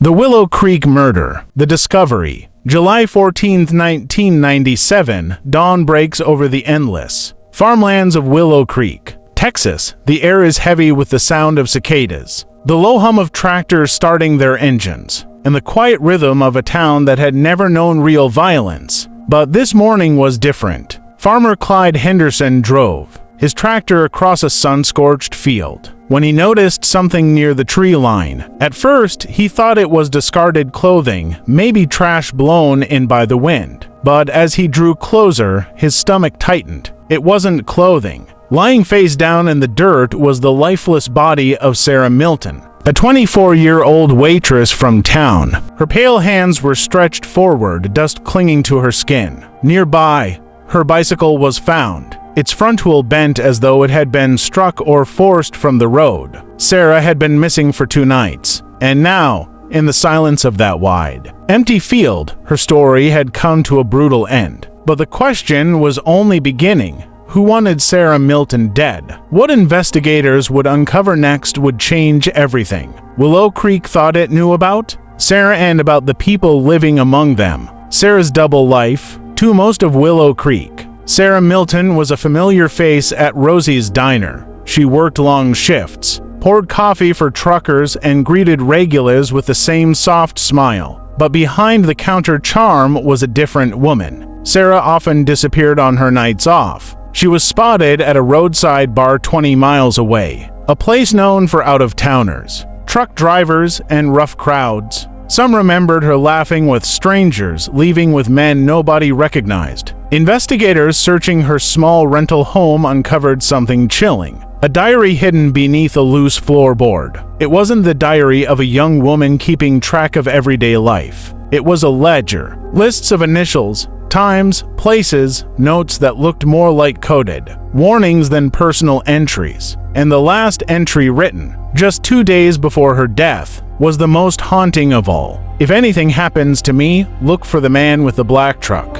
The Willow Creek Murder. The discovery. July 14, 1997, dawn breaks over the endless farmlands of Willow Creek, Texas. The air is heavy with the sound of cicadas, the low hum of tractors starting their engines, and the quiet rhythm of a town that had never known real violence. But this morning was different. Farmer Clyde Henderson drove his tractor across a sun-scorched field when he noticed something near the tree line. At first, he thought it was discarded clothing, maybe trash blown in by the wind. But as he drew closer, his stomach tightened. It wasn't clothing. Lying face down in the dirt was the lifeless body of Sarah Milton, a 24-year-old waitress from town. Her pale hands were stretched forward, dust clinging to her skin. Nearby, her bicycle was found, its front wheel bent as though it had been struck or forced from the road. Sarah had been missing for 2 nights, and now, in the silence of that wide, empty field, her story had come to a brutal end. But the question was only beginning. Who wanted Sarah Milton dead? What investigators would uncover next would change everything. Willow Creek thought it knew about Sarah and about the people living among them. Sarah's double life. To most of Willow Creek, Sarah Milton was a familiar face at Rosie's Diner. She worked long shifts, poured coffee for truckers, and greeted regulars with the same soft smile. But behind the counter charm was a different woman. Sarah often disappeared on her nights off. She was spotted at a roadside bar 20 miles away, a place known for out-of-towners, truck drivers, and rough crowds. Some remembered her laughing with strangers, leaving with men nobody recognized. Investigators searching her small rental home uncovered something chilling. A diary hidden beneath a loose floorboard. It wasn't the diary of a young woman keeping track of everyday life. It was a ledger. Lists of initials, times, places, notes that looked more like coded warnings than personal entries. And the last entry, written just 2 days before her death, was the most haunting of all. If anything happens to me, look for the man with the black truck.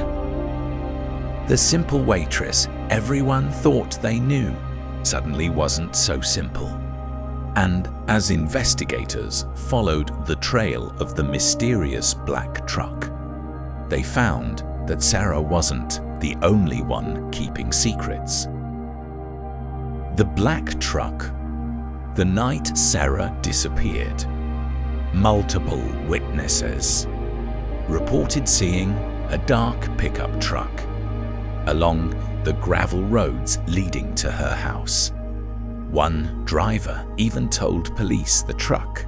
The simple waitress everyone thought they knew suddenly wasn't so simple. And as investigators followed the trail of the mysterious black truck, they found that Sarah wasn't the only one keeping secrets. The black truck. The night Sarah disappeared, multiple witnesses reported seeing a dark pickup truck along the gravel roads leading to her house. One driver even told police the truck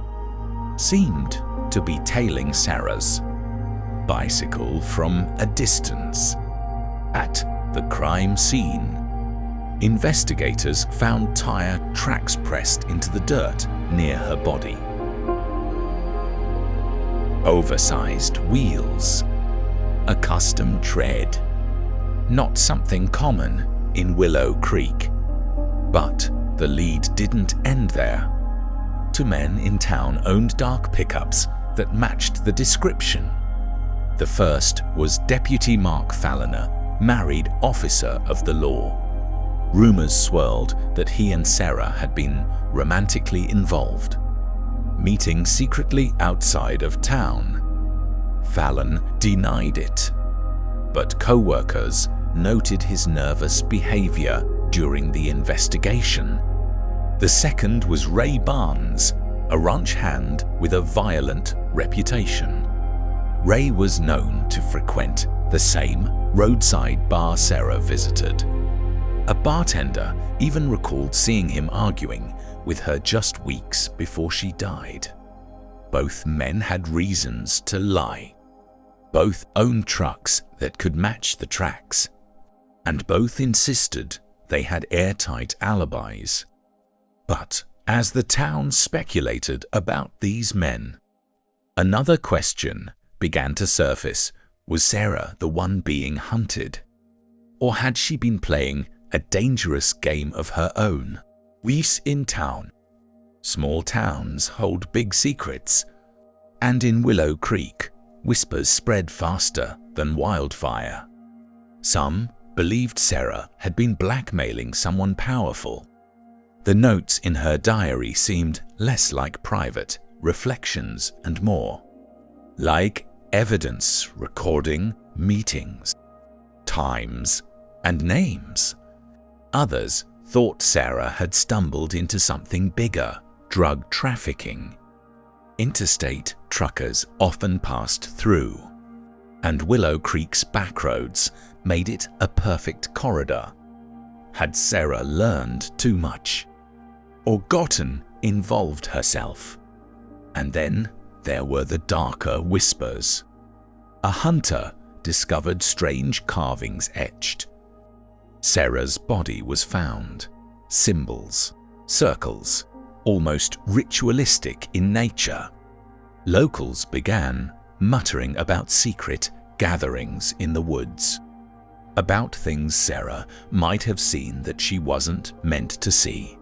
seemed to be tailing Sarah's bicycle from a distance. At the crime scene, investigators found tire tracks pressed into the dirt near her body. Oversized wheels, a custom tread, not something common in Willow Creek. But the lead didn't end there. 2 men in town owned dark pickups that matched the description. The first was Deputy Mark Falloner, married officer of the law. Rumors swirled that he and Sarah had been romantically involved, meeting secretly outside of town. Fallon denied it, but co-workers noted his nervous behavior during the investigation. The second was Ray Barnes, a ranch hand with a violent reputation. Ray was known to frequent the same roadside bar Sarah visited. A bartender even recalled seeing him arguing with her just weeks before she died. Both men had reasons to lie. Both owned trucks that could match the tracks, and both insisted they had airtight alibis. But as the town speculated about these men, another question began to surface. Was Sarah the one being hunted? Or had she been playing a dangerous game of her own? We's in town. Small towns hold big secrets, and in Willow Creek, whispers spread faster than wildfire. Some believed Sarah had been blackmailing someone powerful. The notes in her diary seemed less like private reflections and more like evidence recording meetings, times, and names. Others thought Sarah had stumbled into something bigger, drug trafficking. Interstate truckers often passed through, and Willow Creek's backroads made it a perfect corridor. Had Sarah learned too much, or gotten involved herself? And then there were the darker whispers. A hunter discovered strange carvings etched. Sarah's body was found. Symbols, circles, almost ritualistic in nature. Locals began muttering about secret gatherings in the woods, about things Sarah might have seen that she wasn't meant to see.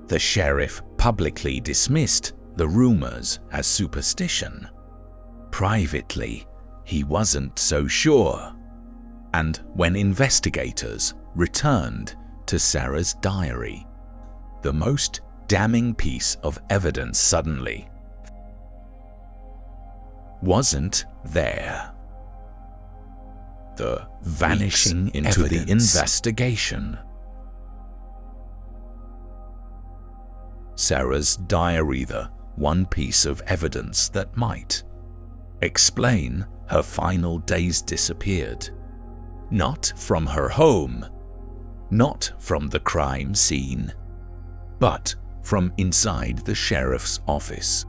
The sheriff publicly dismissed the rumors as superstition. Privately, he wasn't so sure. And when investigators returned to Sarah's diary, the most damning piece of evidence suddenly wasn't there. The vanishing into the investigation. Sarah's diary, the one piece of evidence that might explain her final days disappeared. Not from her home, not from the crime scene, but from inside the sheriff's office.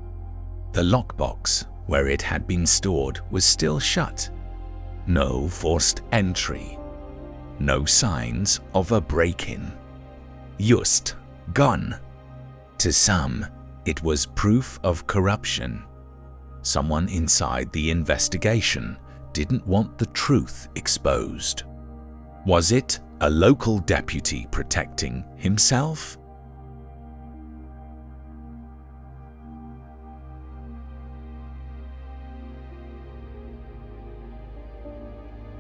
The lockbox where it had been stored was still shut. No forced entry. No signs of a break-in. Just gone. To some, it was proof of corruption. Someone inside the investigation didn't want the truth exposed. Was it a local deputy protecting himself?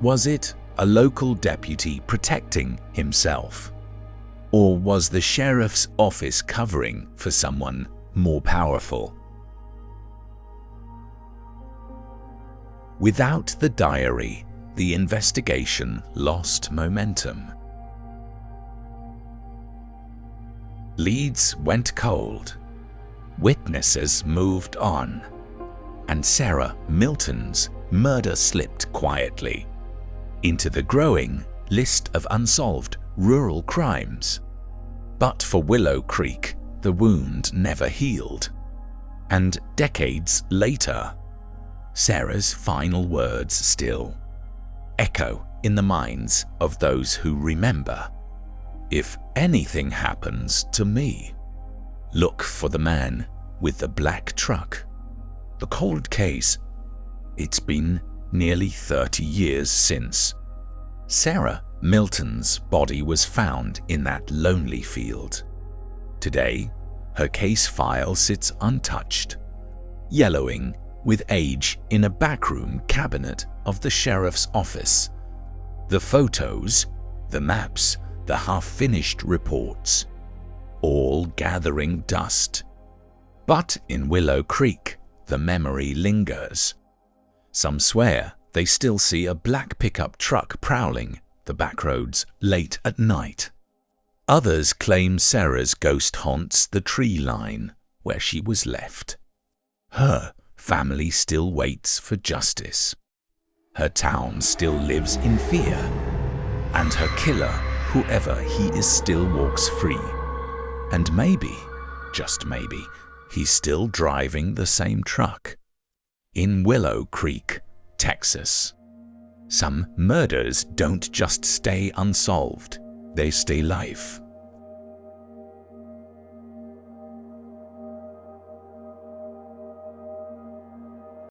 Was it a local deputy protecting himself? Or was the sheriff's office covering for someone more powerful? Without the diary, the investigation lost momentum. Leads went cold. Witnesses moved on. And Sarah Milton's murder slipped quietly into the growing list of unsolved rural crimes. But for Willow Creek, the wound never healed. And decades later, Sarah's final words still echo in the minds of those who remember. If anything happens to me, look for the man with the black truck. The cold case. It's been nearly 30 years since Sarah Milton's body was found in that lonely field. Today, her case file sits untouched, yellowing with age in a backroom cabinet of the sheriff's office. The photos, the maps, the half-finished reports, all gathering dust. But in Willow Creek, the memory lingers. Some swear they still see a black pickup truck prowling the backroads late at night. Others claim Sarah's ghost haunts the tree line where she was left. Her family still waits for justice. Her town still lives in fear. And her killer, whoever he is, still walks free. And maybe, just maybe, he's still driving the same truck. In Willow Creek, Texas. Some murders don't just stay unsolved, they stay live.